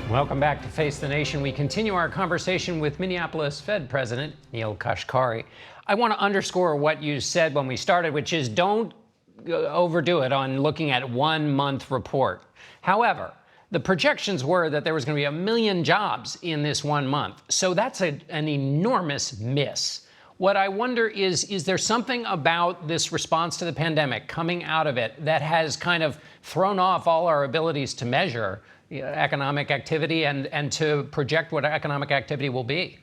Welcome back to Face the Nation. We continue our conversation with Minneapolis Fed President Neel Kashkari. I want to underscore what you said when we started, which is don't overdo it on looking at 1 month report. However, the projections were that there was going to be 1 million jobs in this 1 month. So that's an enormous miss. What I wonder is there something about this response to the pandemic coming out of it that has kind of thrown off all our abilities to measure economic activity and to project what economic activity will be?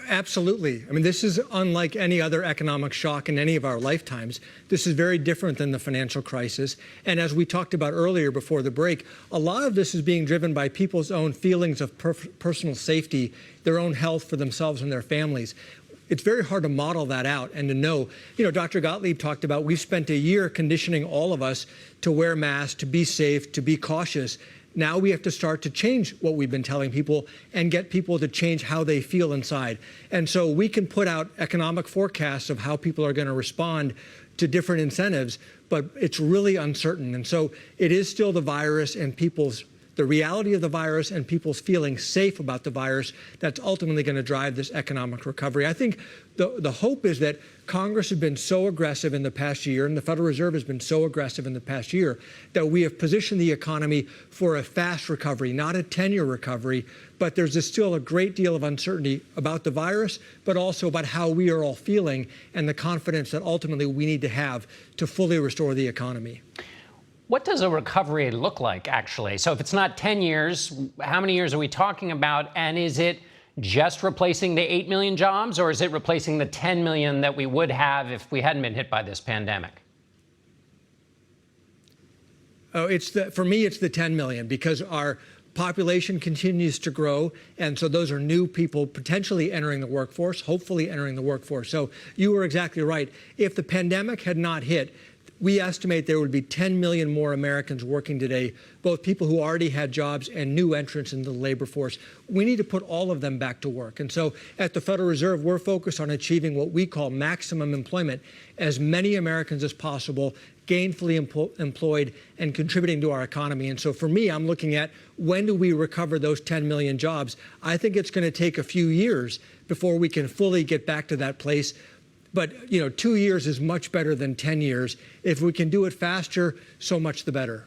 Absolutely. I mean, this is unlike any other economic shock in any of our lifetimes. This is very different than the financial crisis. And as we talked about earlier before the break, a lot of this is being driven by people's own feelings of personal safety, their own health for themselves and their families. It's very hard to model that out and to know. Dr. Gottlieb talked about we've spent a year conditioning all of us to wear masks, to be safe, to be cautious. Now we have to start to change what we've been telling people and get people to change how they feel inside. And so we can put out economic forecasts of how people are going to respond to different incentives, but it's really uncertain. And so it is still the virus and the reality of the virus and people's feeling safe about the virus that's ultimately going to drive this economic recovery. I think the hope is that Congress has been so aggressive in the past year and the Federal Reserve has been so aggressive in the past year that we have positioned the economy for a fast recovery, not a 10-year recovery. But there's still a great deal of uncertainty about the virus, but also about how we are all feeling and the confidence that ultimately we need to have to fully restore the economy. What does a recovery look like, actually? So if it's not 10 years, how many years are we talking about? And is it just replacing the 8 million jobs, or is it replacing the 10 million that we would have if we hadn't been hit by this pandemic? Oh, for me, it's the 10 million, because our population continues to grow. And so those are new people potentially entering the workforce, hopefully entering the workforce. So you were exactly right. If the pandemic had not hit, we estimate there would be 10 million more Americans working today, both people who already had jobs and new entrants into the labor force. We need to put all of them back to work. And so at the Federal Reserve, we're focused on achieving what we call maximum employment, as many Americans as possible gainfully employed and contributing to our economy. And so for me, I'm looking at when do we recover those 10 million jobs? I think it's going to take a few years before we can fully get back to that place. But, 2 years is much better than 10 years. If we can do it faster, so much the better.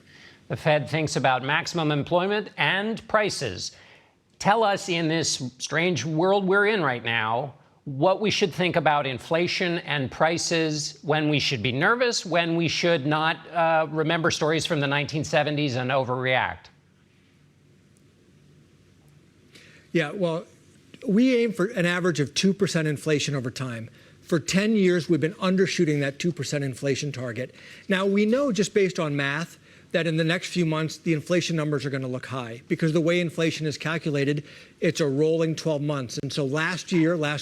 The Fed thinks about maximum employment and prices. Tell us, in this strange world we're in right now, what we should think about inflation and prices, when we should be nervous, when we should not remember stories from the 1970s and overreact. Yeah, well, we aim for an average of 2% inflation over time. For 10 years, we've been undershooting that 2% inflation target. Now, we know just based on math that in the next few months, the inflation numbers are going to look high, because the way inflation is calculated, it's a rolling 12 months. And so last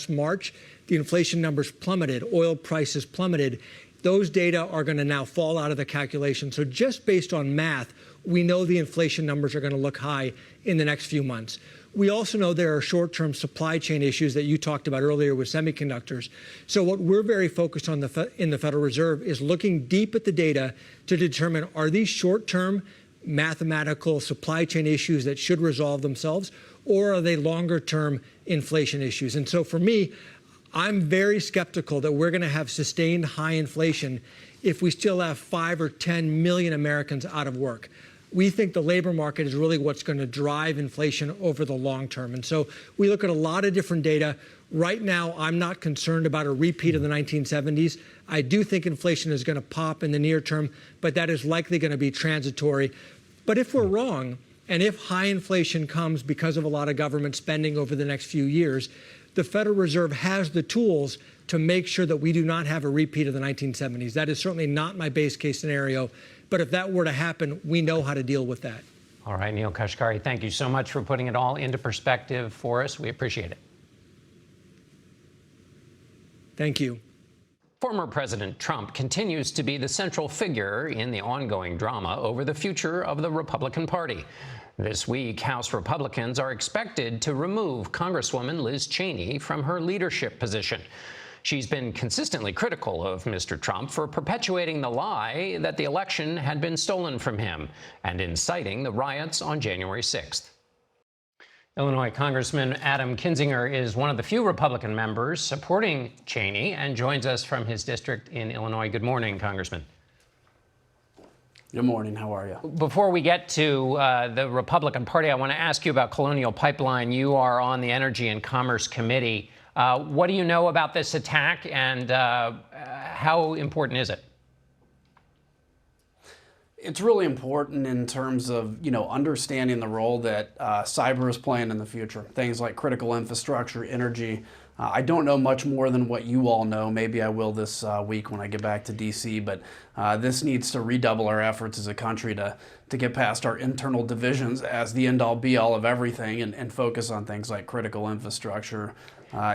March, the inflation numbers plummeted, oil prices plummeted. Those data are going to now fall out of the calculation. So just based on math, we know the inflation numbers are going to look high in the next few months. We also know there are short-term supply chain issues that you talked about earlier with semiconductors. So what we're very focused on in the Federal Reserve is looking deep at the data to determine, are these short-term mathematical supply chain issues that should resolve themselves, or are they longer-term inflation issues? And so for me, I'm very skeptical that we're going to have sustained high inflation if we still have 5 or 10 million Americans out of work. We think the labor market is really what's going to drive inflation over the long term. And so we look at a lot of different data. Right now, I'm not concerned about a repeat of the 1970s. I do think inflation is going to pop in the near term, but that is likely going to be transitory. But if we're wrong, and if high inflation comes because of a lot of government spending over the next few years, the Federal Reserve has the tools to make sure that we do not have a repeat of the 1970s. That is certainly not my base case scenario. But if that were to happen, we know how to deal with that. All right, Neel Kashkari, thank you so much for putting it all into perspective for us. We appreciate it. Thank you. Former President Trump continues to be the central figure in the ongoing drama over the future of the Republican Party. This week, House Republicans are expected to remove Congresswoman Liz Cheney from her leadership position. She's been consistently critical of Mr. Trump for perpetuating the lie that the election had been stolen from him and inciting the riots on January 6th. Illinois Congressman Adam Kinzinger is one of the few Republican members supporting Cheney and joins us from his district in Illinois. Good morning, Congressman. Good morning. How are you? Before we get to the Republican Party, I want to ask you about Colonial Pipeline. You are on the Energy and Commerce Committee. What do you know about this attack, and how important is it? It's really important in terms of, understanding the role that cyber is playing in the future. Things like critical infrastructure, energy. I don't know much more than what you all know. Maybe I will this week when I get back to D.C., but this needs to redouble our efforts as a country to get past our internal divisions as the end-all be-all of everything and focus on things like critical infrastructure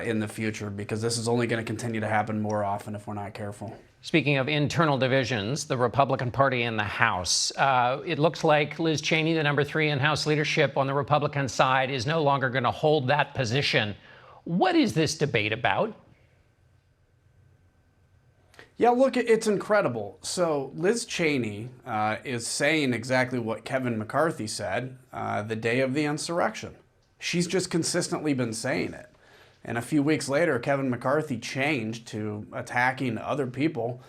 in the future, because this is only going to continue to happen more often if we're not careful. Speaking of internal divisions, the Republican Party in the House, it looks like Liz Cheney, the number 3 in House leadership on the Republican side, is no longer going to hold that position. What is this debate about? Yeah, look, it's incredible. So Liz Cheney is saying exactly what Kevin McCarthy said the day of the insurrection. She's just consistently been saying it. And a few weeks later, Kevin McCarthy changed to attacking other people.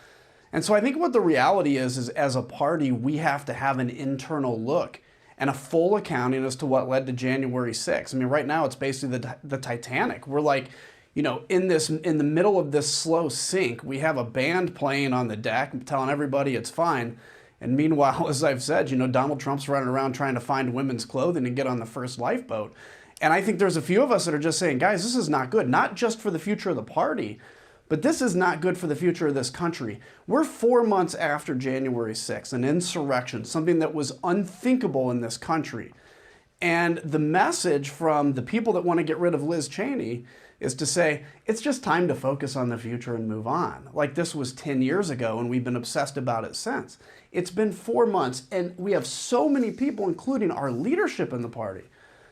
And so I think what the reality is as a party, we have to have an internal look and a full accounting as to what led to January 6th. I mean, right now it's basically the Titanic. We're like, in the middle of this slow sink, we have a band playing on the deck telling everybody it's fine. And meanwhile, as I've said, Donald Trump's running around trying to find women's clothing and get on the first lifeboat. And I think there's a few of us that are just saying, guys, this is not good, not just for the future of the party, but this is not good for the future of this country. We're 4 months after January 6th, an insurrection, something that was unthinkable in this country. And the message from the people that want to get rid of Liz Cheney is to say, it's just time to focus on the future and move on. Like this was 10 years ago, and we've been obsessed about it since. It's been 4 months, and we have so many people, including our leadership in the party,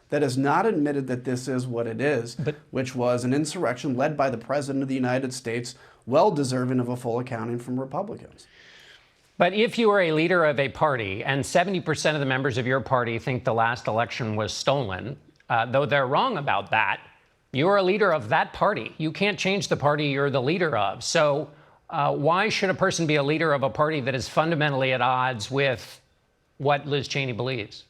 that has not admitted that this is what it is, which was an insurrection led by the President of the United States, well deserving of a full accounting from Republicans. But if you are a leader of a party and 70% of the members of your party think the last election was stolen, though they're wrong about that, you're a leader of that party. You can't change the party you're the leader of. So why should a person be a leader of a party that is fundamentally at odds with what Liz Cheney believes?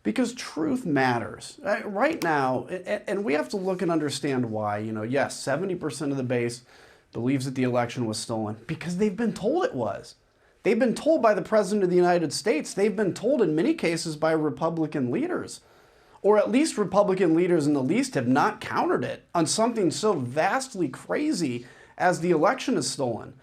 Because truth matters. Right now, and we have to look and understand why. Yes, 70% of the base believes that the election was stolen because they've been told it was. They've been told by the President of the United States. They've been told in many cases by Republican leaders. Or at least Republican leaders in the least have not countered it on something so vastly crazy as the election is stolen.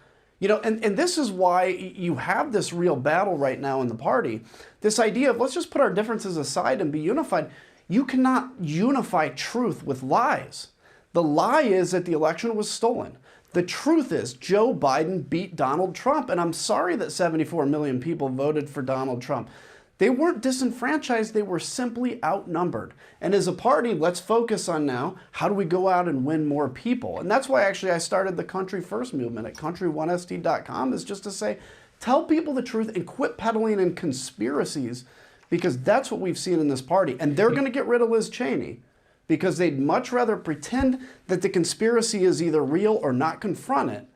And this is why you have this real battle right now in the party. This idea of let's just put our differences aside and be unified. You cannot unify truth with lies. The lie is that the election was stolen. The truth is Joe Biden beat Donald Trump. And I'm sorry that 74 million people voted for Donald Trump. They weren't disenfranchised, they were simply outnumbered. And as a party, let's focus on now, how do we go out and win more people? And that's why actually I started the Country First movement at country1st.com, is just to say, tell people the truth and quit peddling in conspiracies, because that's what we've seen in this party. And they're going to get rid of Liz Cheney because they'd much rather pretend that the conspiracy is either real or not confront it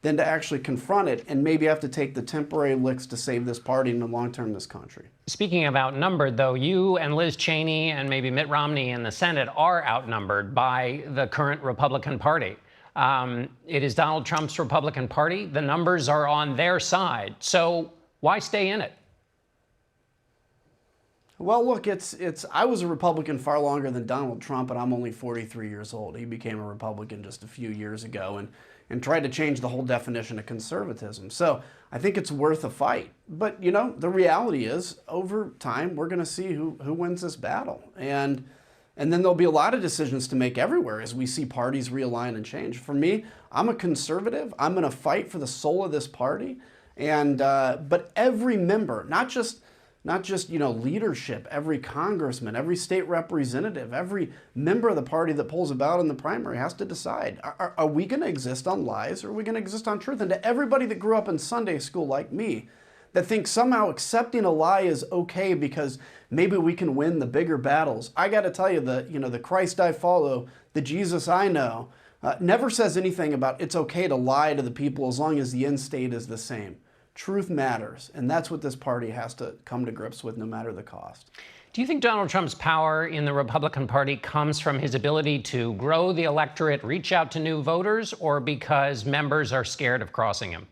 than to actually confront it and maybe have to take the temporary licks to save this party in the long term, this country. Speaking of outnumbered, though, you and Liz Cheney and maybe Mitt Romney in the Senate are outnumbered by the current Republican Party. It is Donald Trump's Republican Party. The numbers are on their side. So why stay in it? Well, look, I was a Republican far longer than Donald Trump, and I'm only 43 years old. He became a Republican just a few years ago and tried to change the whole definition of conservatism. So I think it's worth a fight. But, the reality is, over time, we're going to see who wins this battle. And then there'll be a lot of decisions to make everywhere as we see parties realign and change. For me, I'm a conservative. I'm going to fight for the soul of this party. And but every member, not just not just, leadership, every congressman, every state representative, every member of the party that pulls about in the primary has to decide, are we going to exist on lies or are we going to exist on truth? And to everybody that grew up in Sunday school like me, that thinks somehow accepting a lie is okay because maybe we can win the bigger battles, I got to tell you, the Christ I follow, the Jesus I know, never says anything about it's okay to lie to the people as long as the end state is the same. Truth matters, and that's what this party has to come to grips with no matter the cost. Do you think Donald Trump's power in the Republican Party comes from his ability to grow the electorate, reach out to new voters, or because members are scared of crossing him?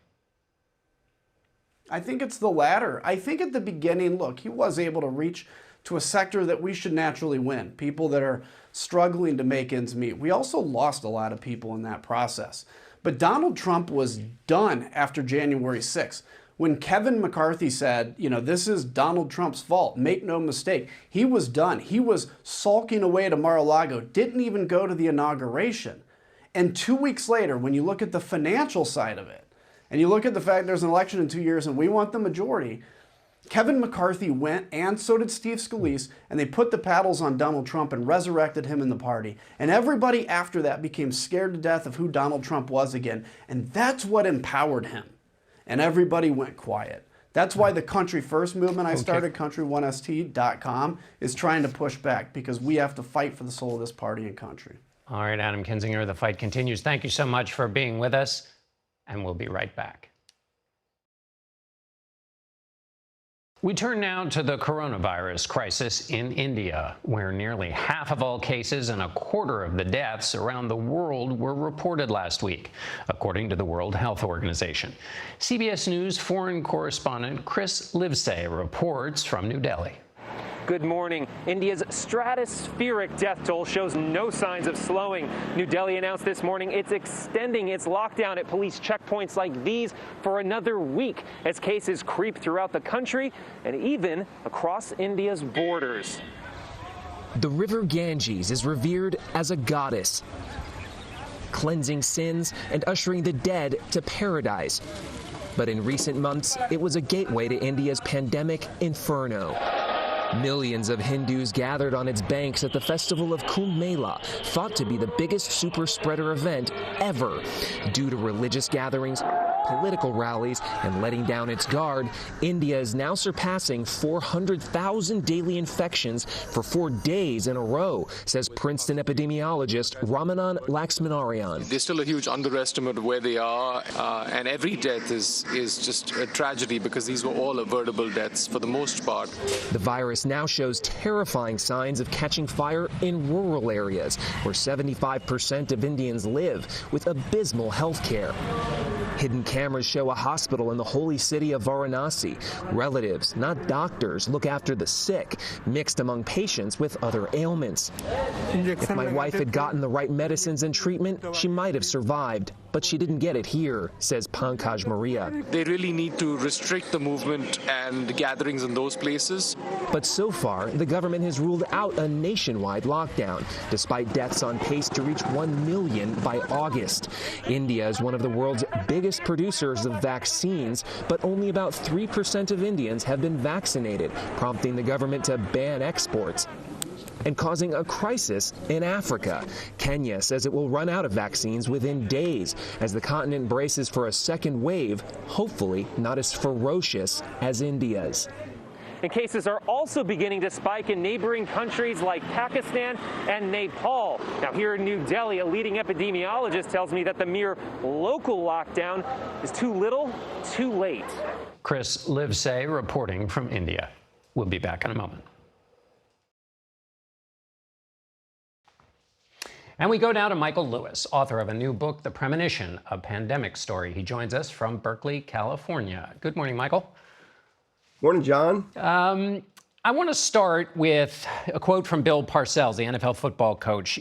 I think it's the latter. I think at the beginning, look, he was able to reach to a sector that we should naturally win, people that are struggling to make ends meet. We also lost a lot of people in that process. But Donald Trump was done after January 6th. When Kevin McCarthy said, this is Donald Trump's fault, make no mistake, he was done. He was sulking away to Mar-a-Lago, didn't even go to the inauguration. And 2 weeks later, when you look at the financial side of it, and you look at the fact there's an election in 2 years and we want the majority, Kevin McCarthy went, and so did Steve Scalise, and they put the paddles on Donald Trump and resurrected him in the party. And everybody after that became scared to death of who Donald Trump was again. And that's what empowered him. And everybody went quiet. That's why the Country First movement I started, country1st.com, is trying to push back, because we have to fight for the soul of this party and country. All right, Adam Kinzinger, the fight continues. Thank you so much for being with us, and we'll be right back. We turn now to the coronavirus crisis in India, where nearly half of all cases and a quarter of the deaths around the world were reported last week, according to the World Health Organization. CBS News foreign correspondent Chris Livesay reports from New Delhi. Good morning. India's stratospheric death toll shows no signs of slowing. New Delhi announced this morning it's extending its lockdown at police checkpoints like these for another week as cases creep throughout the country and even across India's borders. The river Ganges is revered as a goddess, cleansing sins and ushering the dead to paradise. But in recent months, it was a gateway to India's pandemic inferno. Millions of Hindus gathered on its banks at the festival of Kumbh Mela, thought to be the biggest super spreader event ever. Due to religious gatherings, political rallies, and letting down its guard, India is now surpassing 400,000 daily infections for 4 days in a row, says Princeton epidemiologist Ramanan Laxmanarayan. There's still a huge underestimate of where they are, and every death is just a tragedy because these were all avoidable deaths for the most part. The virus now shows terrifying signs of catching fire in rural areas, where 75% of Indians live, with abysmal health care. Hidden cameras show a hospital in the holy city of Varanasi. Relatives, not doctors, look after the sick, mixed among patients with other ailments. If my wife had gotten the right medicines and treatment, she might have survived, but she didn't get it here, says Pankaj Maria. They really need to restrict the movement and gatherings in those places. But so far, the government has ruled out a nationwide lockdown, despite deaths on pace to reach 1 million by August. India is one of the world's biggest producers of vaccines, but only about 3% of Indians have been vaccinated, prompting the government to ban exports and causing a crisis in Africa. Kenya says it will run out of vaccines within days as the continent braces for a second wave, hopefully not as ferocious as India's. And cases are also beginning to spike in neighboring countries like Pakistan and Nepal. Now, here in New Delhi, a leading epidemiologist tells me that the mere local lockdown is too little, too late. Chris Livesay reporting from India. We'll be back in a moment. And we go now to Michael Lewis, author of a new book, The Premonition, a pandemic story. He joins us from Berkeley, California. Good morning, Michael. Morning, John. I want to start with a quote from Bill Parcells, the NFL football coach.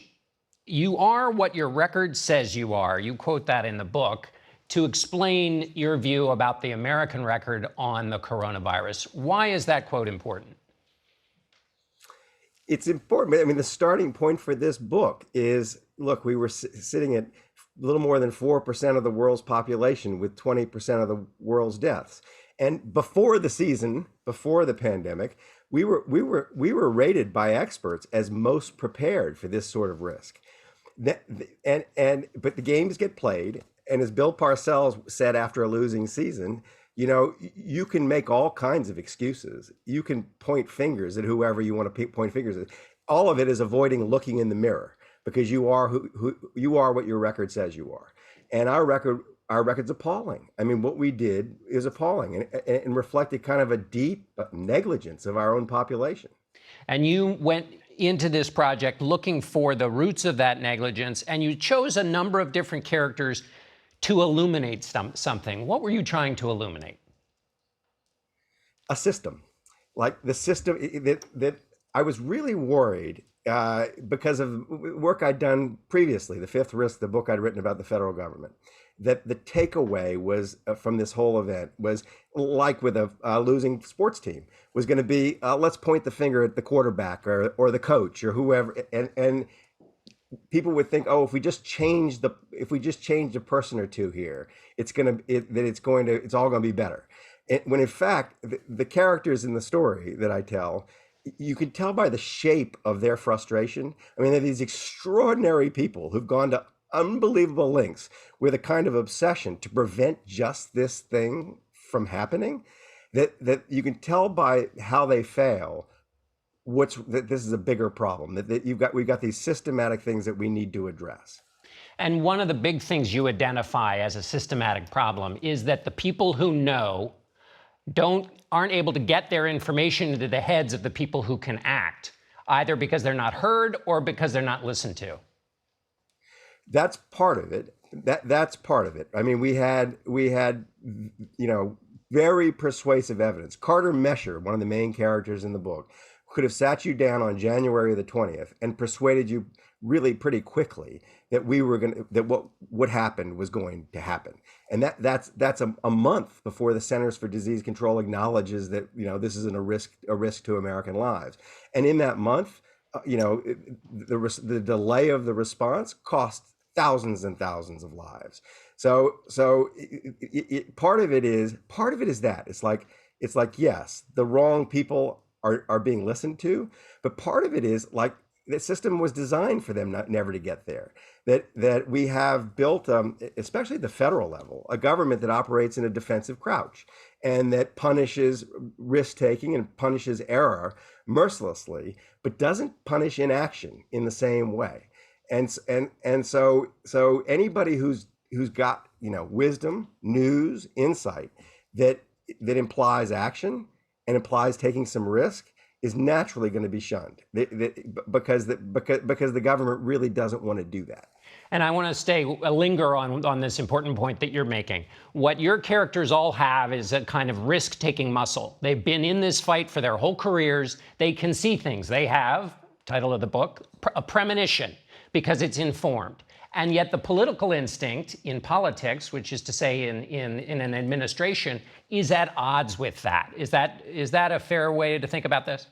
You are what your record says you are. You quote that in the book to explain your view about the American record on the coronavirus. Why is that quote important? It's important. I mean, the starting point for this book is, look, we were sitting at a little more than 4% of the world's population with 20% of the world's deaths. And before the season, before the pandemic, we were rated by experts as most prepared for this sort of risk. But the games get played, and as Bill Parcells said after a losing season, you can make all kinds of excuses. You can point fingers at whoever you want to point fingers at. All of it is avoiding looking in the mirror, because you are who you are, what your record says you are. And our record's appalling. I mean, what we did is appalling and reflected kind of a deep negligence of our own population. And you went into this project looking for the roots of that negligence, and you chose a number of different characters to illuminate something. What were you trying to illuminate? A system, like the system that I was really worried because of work I'd done previously, The Fifth Risk, the book I'd written about the federal government, that the takeaway was from this whole event was, like with a losing sports team, was going to be, let's point the finger at the quarterback or the coach or whoever, and people would think, oh, if we just change a person or two here, it's all going to be better. When in fact, the characters in the story that I tell, you can tell by the shape of their frustration. I mean, they're these extraordinary people who've gone to unbelievable lengths with a kind of obsession to prevent just this thing from happening, that you can tell by how they fail that this is a bigger problem, that we've got these systematic things that we need to address. And one of the big things you identify as a systematic problem is that the people who know aren't able to get their information into the heads of the people who can act, either because they're not heard or because they're not listened to. That's part of it. That's part of it. I mean, we had very persuasive evidence. Carter Mesher, one of the main characters in the book, could have sat you down on January the 20th and persuaded you really pretty quickly that what happened was going to happen. And that's a month before the Centers for Disease Control acknowledges that this isn't a risk to American lives. And in that month, the delay of the response cost thousands and thousands of lives. So part of it is that it's like yes, the wrong people are being listened to, but part of it is like the system was designed for them never to get there. That we have built, especially at the federal level, a government that operates in a defensive crouch and that punishes risk-taking and punishes error mercilessly, but doesn't punish inaction in the same way. And so anybody who's got wisdom, news, insight that implies action and implies taking some risk is naturally going to be shunned because the government really doesn't want to do that. And I want to linger on this important point that you're making. What your characters all have is a kind of risk-taking muscle. They've been in this fight for their whole careers. They can see things. They have, title of the book, a premonition, because it's informed. And yet the political instinct in politics, which is to say in an administration, is at odds with that. Is that a fair way to think about this?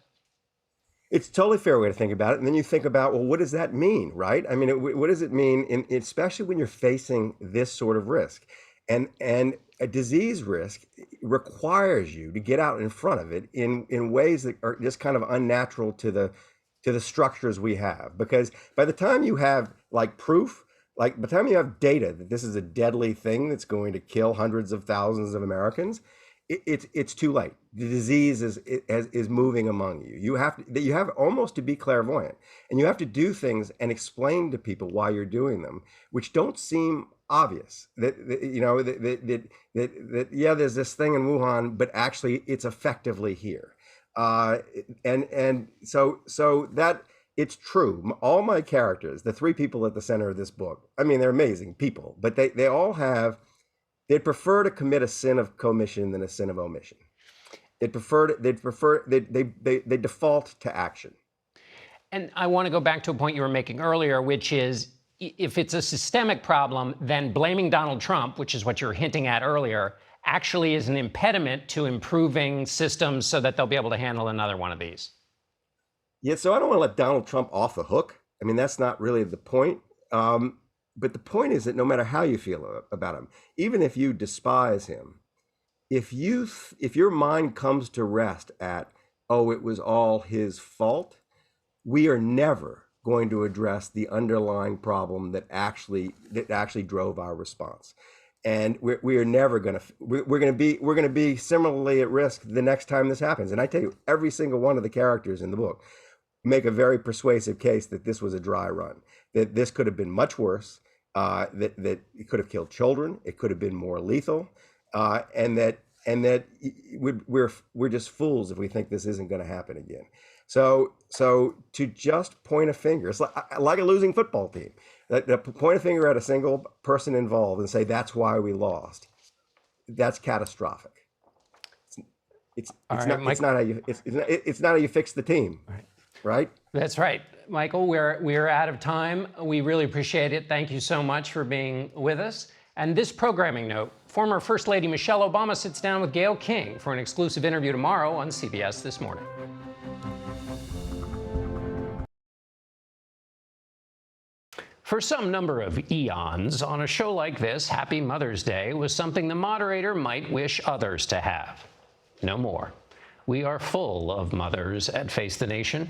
It's a totally fair way to think about it. And then you think about, well, what does that mean, right? I mean, what does it mean, especially when you're facing this sort of risk? And a disease risk requires you to get out in front of it in ways that are just kind of unnatural to the structures we have. Because by the time you have proof, by the time you have data that this is a deadly thing that's going to kill hundreds of thousands of Americans, it's too late. The disease is moving among you. You have almost to be clairvoyant, and you have to do things and explain to people why you're doing them, which don't seem obvious. That there's this thing in Wuhan, but actually it's effectively here. And so that it's true. All my characters, the three people at the center of this book, I mean, they're amazing people, but they all have. They'd prefer to commit a sin of commission than a sin of omission. They default to action. And I want to go back to a point you were making earlier, which is if it's a systemic problem, then blaming Donald Trump, which is what you were hinting at earlier, actually is an impediment to improving systems so that they'll be able to handle another one of these. Yeah, so I don't want to let Donald Trump off the hook. I mean, that's not really the point. But the point is that no matter how you feel about him, even if you despise him, if your mind comes to rest at, oh, it was all his fault, we are never going to address the underlying problem that actually drove our response. And we are never going to, we're going to be similarly at risk the next time this happens. And I tell you, every single one of the characters in the book make a very persuasive case that this was a dry run, that this could have been much worse, that it could have killed children, it could have been more lethal, and that we're just fools if we think this isn't going to happen again. So to just point a finger, it's like a losing football team. Point a finger at a single person involved and say that's why we lost. That's catastrophic. It's not how you fix the team. Right? That's right. Michael, we're out of time. We really appreciate it. Thank you so much for being with us. And this programming note, former First Lady Michelle Obama sits down with Gayle King for an exclusive interview tomorrow on CBS This Morning. For some number of eons, on a show like this, Happy Mother's Day was something the moderator might wish others to have. No more. We are full of mothers at Face the Nation.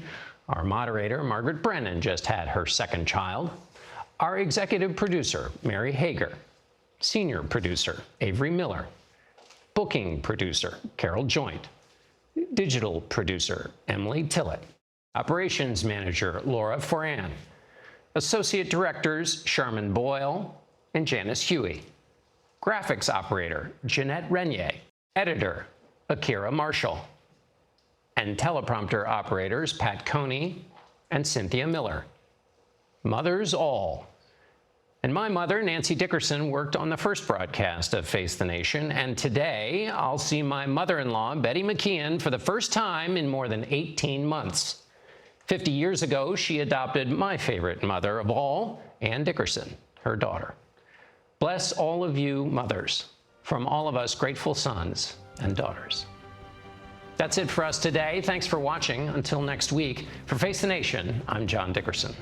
Our moderator, Margaret Brennan, just had her second child. Our executive producer, Mary Hager. Senior producer, Avery Miller. Booking producer, Carol Joint. Digital producer, Emily Tillett. Operations manager, Laura Foran. Associate directors, Sharman Boyle and Janice Huey. Graphics operator, Jeanette Renier. Editor, Akira Marshall. And teleprompter operators, Pat Coney and Cynthia Miller. Mothers all. And my mother, Nancy Dickerson, worked on the first broadcast of Face the Nation, and today I'll see my mother-in-law, Betty McKeon, for the first time in more than 18 months. 50 years ago, she adopted my favorite mother of all, Ann Dickerson, her daughter. Bless all of you mothers, from all of us grateful sons and daughters. That's it for us today. Thanks for watching. Until next week, for Face the Nation, I'm John Dickerson.